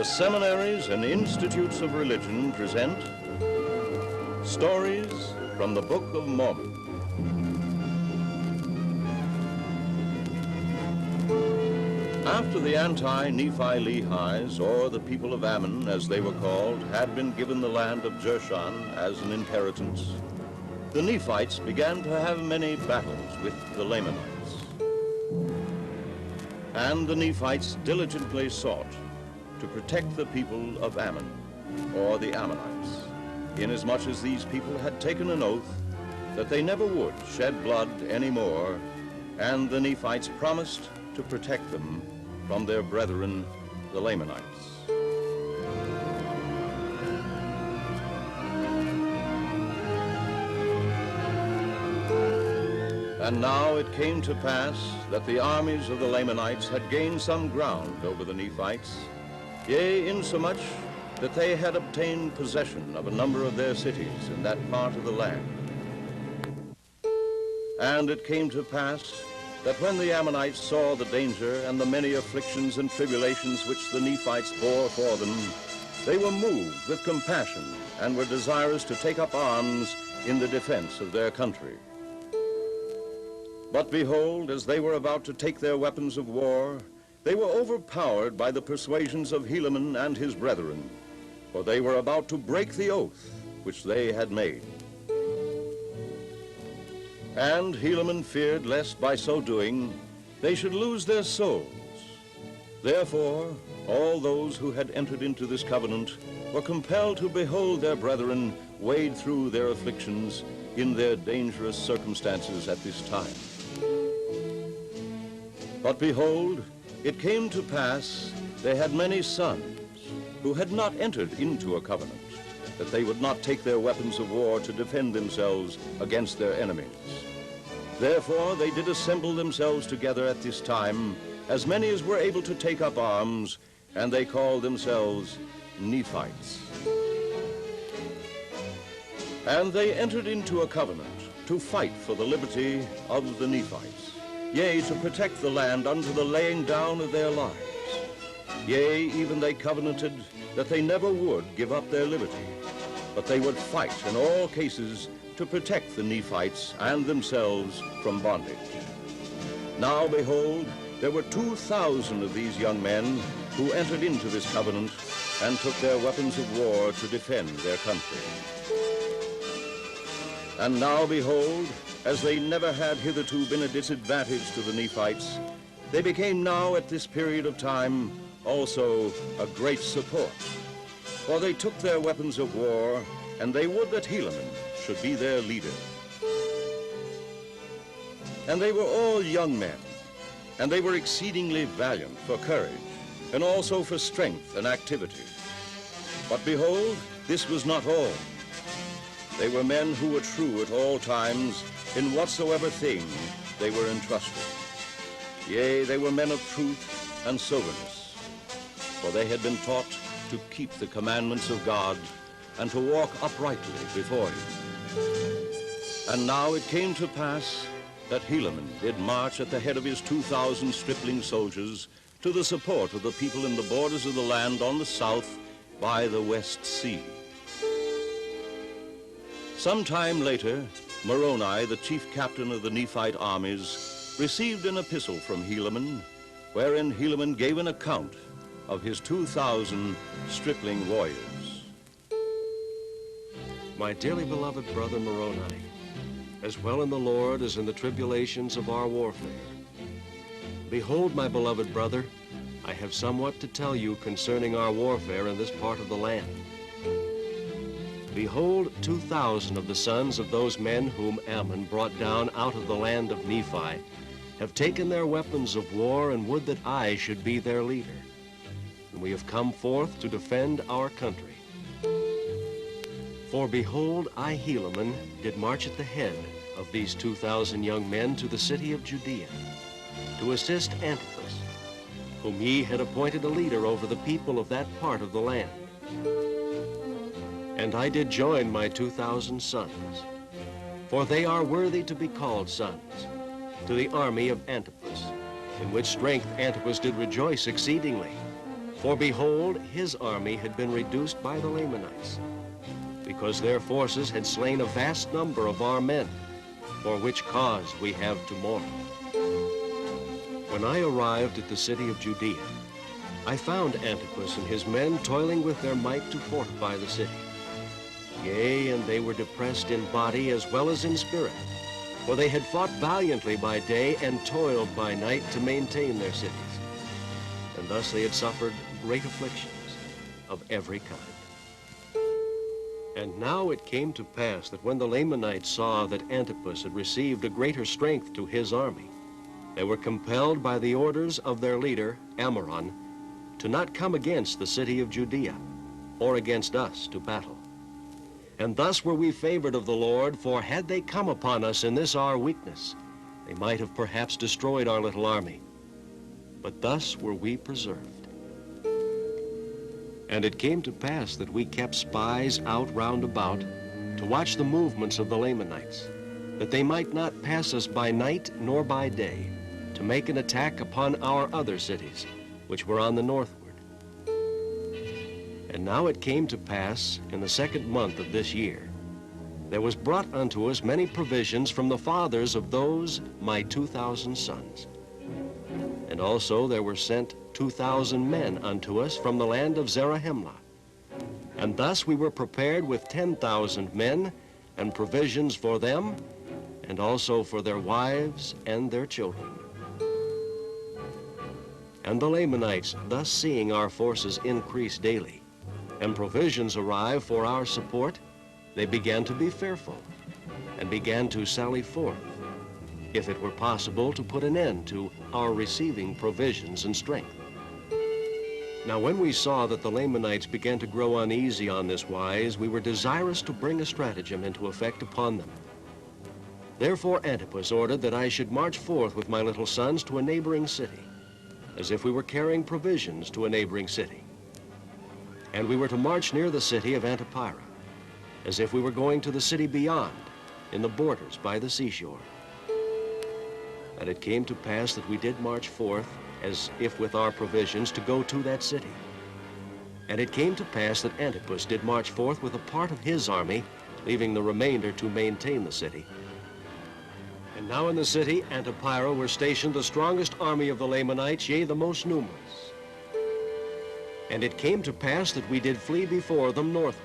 the seminaries and institutes of religion present stories from the Book of Mormon. After the anti-Nephi-Lehis, or the people of Ammon, as they were called, had been given the land of Jershon as an inheritance, the Nephites began to have many battles with the Lamanites. And the Nephites diligently sought to protect the people of Ammon, or the Ammonites, inasmuch as these people had taken an oath that they never would shed blood anymore, and the Nephites promised to protect them from their brethren, the Lamanites. And now it came to pass that the armies of the Lamanites had gained some ground over the Nephites, yea, insomuch that they had obtained possession of a number of their cities in that part of the land. And it came to pass that when the Ammonites saw the danger and the many afflictions and tribulations which the Nephites bore for them, they were moved with compassion and were desirous to take up arms in the defense of their country. But behold, as they were about to take their weapons of war, they were overpowered by the persuasions of Helaman and his brethren, for they were about to break the oath which they had made. And Helaman feared lest by so doing they should lose their souls. Therefore, all those who had entered into this covenant were compelled to behold their brethren wade through their afflictions in their dangerous circumstances at this time. But behold, it came to pass they had many sons who had not entered into a covenant, that they would not take their weapons of war to defend themselves against their enemies. Therefore they did assemble themselves together at this time, as many as were able to take up arms, and they called themselves Nephites. And they entered into a covenant to fight for the liberty of the Nephites, yea, to protect the land unto the laying down of their lives. Yea, even they covenanted that they never would give up their liberty, but they would fight in all cases to protect the Nephites and themselves from bondage. Now behold, there were 2,000 of these young men who entered into this covenant and took their weapons of war to defend their country. And now behold, as they never had hitherto been a disadvantage to the Nephites, they became now at this period of time also a great support. For they took their weapons of war, and they would that Helaman should be their leader. And they were all young men, and they were exceedingly valiant for courage, and also for strength and activity. But behold, this was not all. They were men who were true at all times in whatsoever thing they were entrusted. Yea, they were men of truth and soberness, for they had been taught to keep the commandments of God and to walk uprightly before him. And now it came to pass that Helaman did march at the head of his 2,000 stripling soldiers to the support of the people in the borders of the land on the south by the West Sea. Some time later, Moroni, the chief captain of the Nephite armies, received an epistle from Helaman, wherein Helaman gave an account of his 2,000 stripling warriors. My dearly beloved brother Moroni, as well in the Lord as in the tribulations of our warfare. Behold, my beloved brother, I have somewhat to tell you concerning our warfare in this part of the land. Behold, 2,000 of the sons of those men whom Ammon brought down out of the land of Nephi have taken their weapons of war and would that I should be their leader. And we have come forth to defend our country. For behold, I, Helaman, did march at the head of these 2,000 young men to the city of Judea, to assist Antipas, whom ye had appointed a leader over the people of that part of the land. And I did join my 2,000 sons, for they are worthy to be called sons, to the army of Antipas, in which strength Antipas did rejoice exceedingly. For behold, his army had been reduced by the Lamanites, because their forces had slain a vast number of our men, for which cause we have to mourn. When I arrived at the city of Judea, I found Antipas and his men toiling with their might to fortify the city. Yea, and they were depressed in body as well as in spirit, for they had fought valiantly by day and toiled by night to maintain their cities. And thus they had suffered great afflictions of every kind. And now it came to pass that when the Lamanites saw that Antipas had received a greater strength to his army, they were compelled by the orders of their leader, Ammoron, to not come against the city of Judea, or against us to battle. And thus were we favored of the Lord, for had they come upon us in this our weakness, they might have perhaps destroyed our little army. But thus were we preserved. And it came to pass that we kept spies out round about to watch the movements of the Lamanites, that they might not pass us by night nor by day, to make an attack upon our other cities, which were on the northward. And now it came to pass in the 2nd month of this year, there was brought unto us many provisions from the fathers of those my 2,000 sons. And also there were sent 2,000 men unto us from the land of Zarahemla. And thus we were prepared with 10,000 men and provisions for them, and also for their wives and their children. And the Lamanites, thus seeing our forces increase daily, and provisions arrive for our support, they began to be fearful, and began to sally forth, if it were possible to put an end to our receiving provisions and strength. Now when we saw that the Lamanites began to grow uneasy on this wise, we were desirous to bring a stratagem into effect upon them. Therefore Antipas ordered that I should march forth with my little sons to a neighboring city, as if we were carrying provisions to a neighboring city. And we were to march near the city of Antipyra, as if we were going to the city beyond, in the borders by the seashore. And it came to pass that we did march forth, as if with our provisions, to go to that city. And it came to pass that Antipas did march forth with a part of his army, leaving the remainder to maintain the city. And now in the city, Antipyra, were stationed the strongest army of the Lamanites, yea, the most numerous. And it came to pass that we did flee before them northward.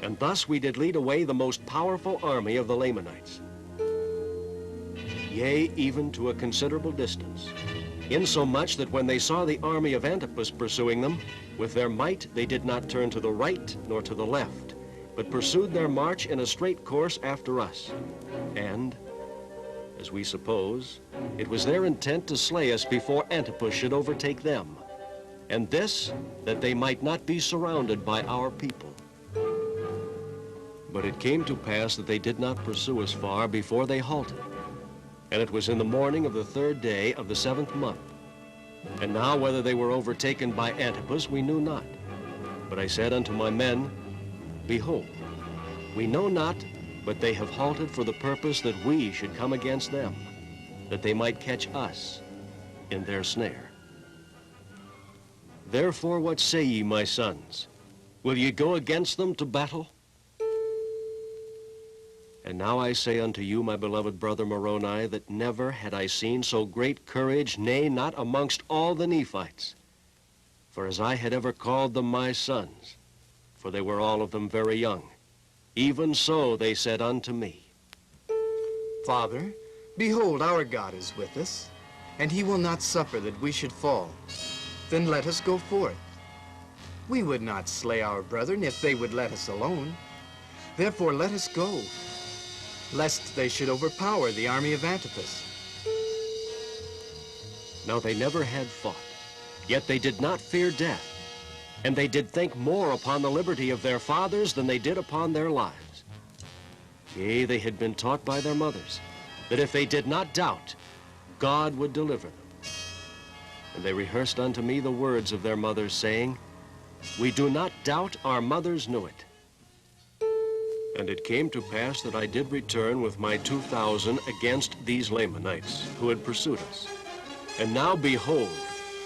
And thus we did lead away the most powerful army of the Lamanites. Yea, even to a considerable distance, insomuch that when they saw the army of Antipas pursuing them, with their might they did not turn to the right nor to the left, but pursued their march in a straight course after us. And, as we suppose, it was their intent to slay us before Antipas should overtake them, and this, that they might not be surrounded by our people. But it came to pass that they did not pursue us far before they halted. And it was in the morning of the 3rd day of the 7th month. And now whether they were overtaken by Antipas we knew not. But I said unto my men, Behold, we know not, but they have halted for the purpose that we should come against them, that they might catch us in their snare. Therefore what say ye, my sons? Will ye go against them to battle? And now I say unto you, my beloved brother Moroni, that never had I seen so great courage, nay, not amongst all the Nephites. For as I had ever called them my sons, for they were all of them very young, even so they said unto me, Father, behold, our God is with us, and he will not suffer that we should fall. Then let us go forth. We would not slay our brethren if they would let us alone. Therefore let us go, lest they should overpower the army of Antipas. Now they never had fought, yet they did not fear death, and they did think more upon the liberty of their fathers than they did upon their lives. Yea, they had been taught by their mothers, that if they did not doubt, God would deliver them. And they rehearsed unto me the words of their mothers, saying, We do not doubt our mothers knew it. And it came to pass that I did return with my 2,000 against these Lamanites, who had pursued us. And now, behold,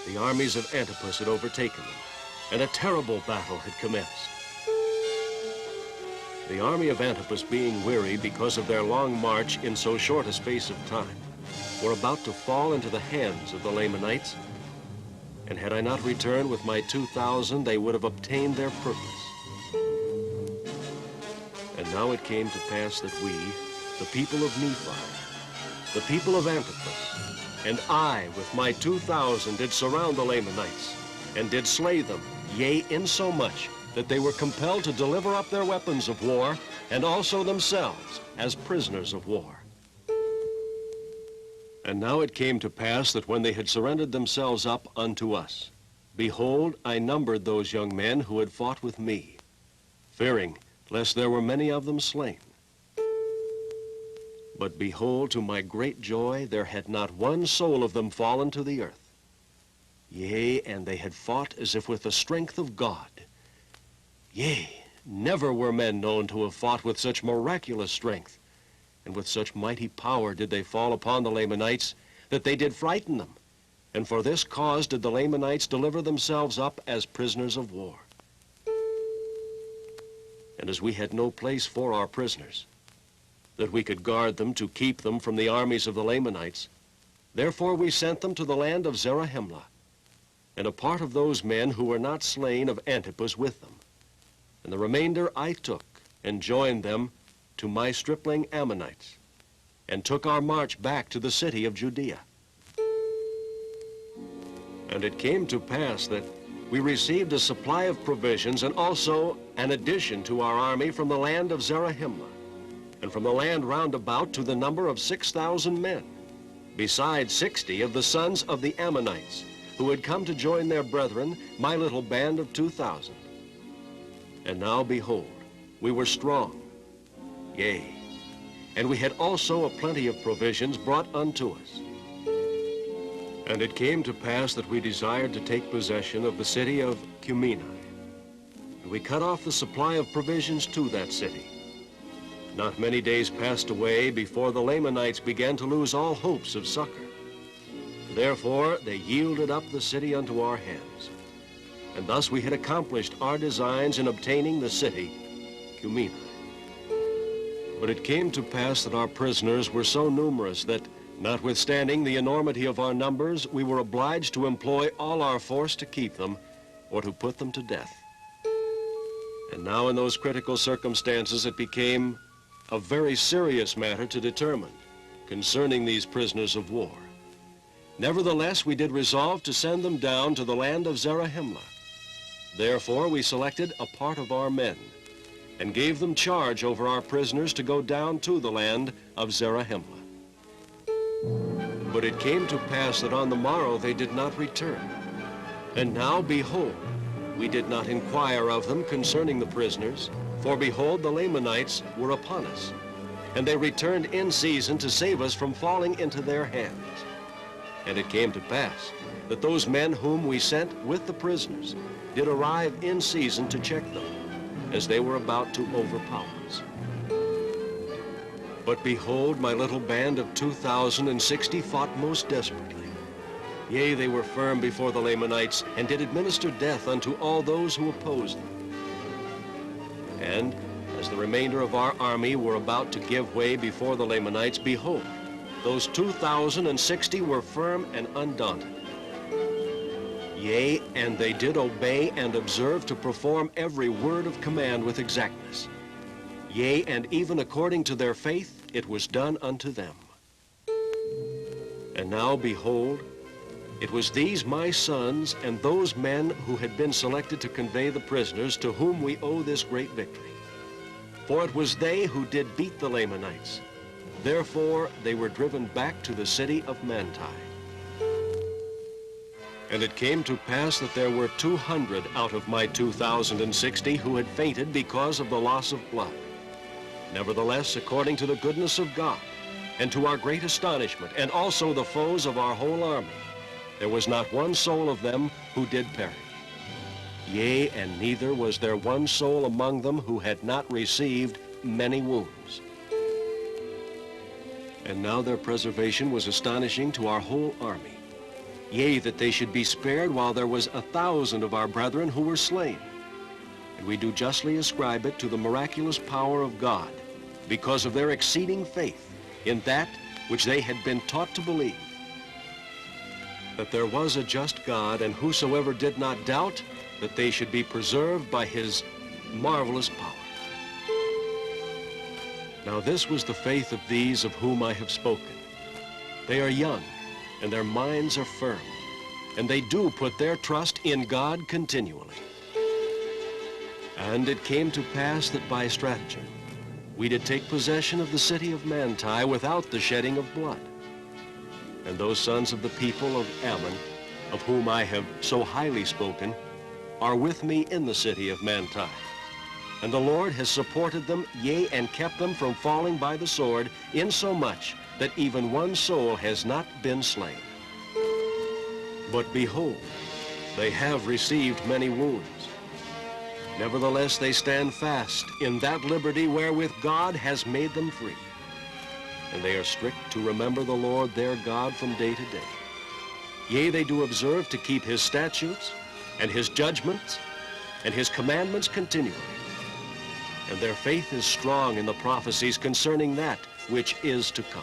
the armies of Antipas had overtaken them, and a terrible battle had commenced. The army of Antipas, being weary because of their long march in so short a space of time, were about to fall into the hands of the Lamanites, and had I not returned with my 2,000, they would have obtained their purpose. And now it came to pass that we, the people of Nephi, the people of Antipas, and I with my 2,000 did surround the Lamanites, and did slay them, yea, insomuch that they were compelled to deliver up their weapons of war, and also themselves as prisoners of war. And now it came to pass that when they had surrendered themselves up unto us, behold, I numbered those young men who had fought with me, fearing lest there were many of them slain. But behold, to my great joy, there had not one soul of them fallen to the earth. Yea, and they had fought as if with the strength of God. Yea, never were men known to have fought with such miraculous strength, and with such mighty power did they fall upon the Lamanites, that they did frighten them. And for this cause did the Lamanites deliver themselves up as prisoners of war. And as we had no place for our prisoners, that we could guard them to keep them from the armies of the Lamanites, therefore we sent them to the land of Zarahemla, and a part of those men who were not slain of Antipas with them. And the remainder I took, and joined them to my stripling Ammonites, and took our march back to the city of Judea. And it came to pass that we received a supply of provisions, and also an addition to our army from the land of Zarahemla, and from the land round about to the number of 6,000 men, besides 60 of the sons of the Ammonites, who had come to join their brethren, my little band of 2,000. And now, behold, we were strong, yea, and we had also a plenty of provisions brought unto us. And it came to pass that we desired to take possession of the city of Cumeni, and we cut off the supply of provisions to that city. Not many days passed away before the Lamanites began to lose all hopes of succor. Therefore they yielded up the city unto our hands, and thus we had accomplished our designs in obtaining the city, Cumeni. But it came to pass that our prisoners were so numerous that, notwithstanding the enormity of our numbers, we were obliged to employ all our force to keep them, or to put them to death. And now in those critical circumstances it became a very serious matter to determine concerning these prisoners of war. Nevertheless, we did resolve to send them down to the land of Zarahemla. Therefore, we selected a part of our men, and gave them charge over our prisoners to go down to the land of Zarahemla. But it came to pass that on the morrow they did not return. And now, behold, we did not inquire of them concerning the prisoners, for behold, the Lamanites were upon us, and they returned in season to save us from falling into their hands. And it came to pass that those men whom we sent with the prisoners did arrive in season to check them, as they were about to overpower us. But behold, my little band of 2,060 fought most desperately. Yea, they were firm before the Lamanites, and did administer death unto all those who opposed them. And as the remainder of our army were about to give way before the Lamanites, behold, those 2,060 were firm and undaunted. Yea, and they did obey and observe to perform every word of command with exactness. Yea, and even according to their faith, it was done unto them. And now, behold, it was these my sons and those men who had been selected to convey the prisoners to whom we owe this great victory. For it was they who did beat the Lamanites. Therefore, they were driven back to the city of Manti. And it came to pass that there were 200 out of my 2,060 who had fainted because of the loss of blood. Nevertheless, according to the goodness of God, and to our great astonishment, and also the foes of our whole army, there was not one soul of them who did perish. Yea, and neither was there one soul among them who had not received many wounds. And now their preservation was astonishing to our whole army. Yea, that they should be spared while there was 1,000 of our brethren who were slain. And we do justly ascribe it to the miraculous power of God, because of their exceeding faith in that which they had been taught to believe, that there was a just God, and whosoever did not doubt that they should be preserved by his marvelous power. Now this was the faith of these of whom I have spoken. They are young, and their minds are firm, and they do put their trust in God continually. And it came to pass that by stratagem we did take possession of the city of Manti without the shedding of blood. And those sons of the people of Ammon, of whom I have so highly spoken, are with me in the city of Manti. And the Lord has supported them, yea, and kept them from falling by the sword, insomuch that even one soul has not been slain. But behold, they have received many wounds. Nevertheless, they stand fast in that liberty wherewith God has made them free. And they are strict to remember the Lord their God from day to day. Yea, they do observe to keep his statutes and his judgments and his commandments continually. And their faith is strong in the prophecies concerning that which is to come.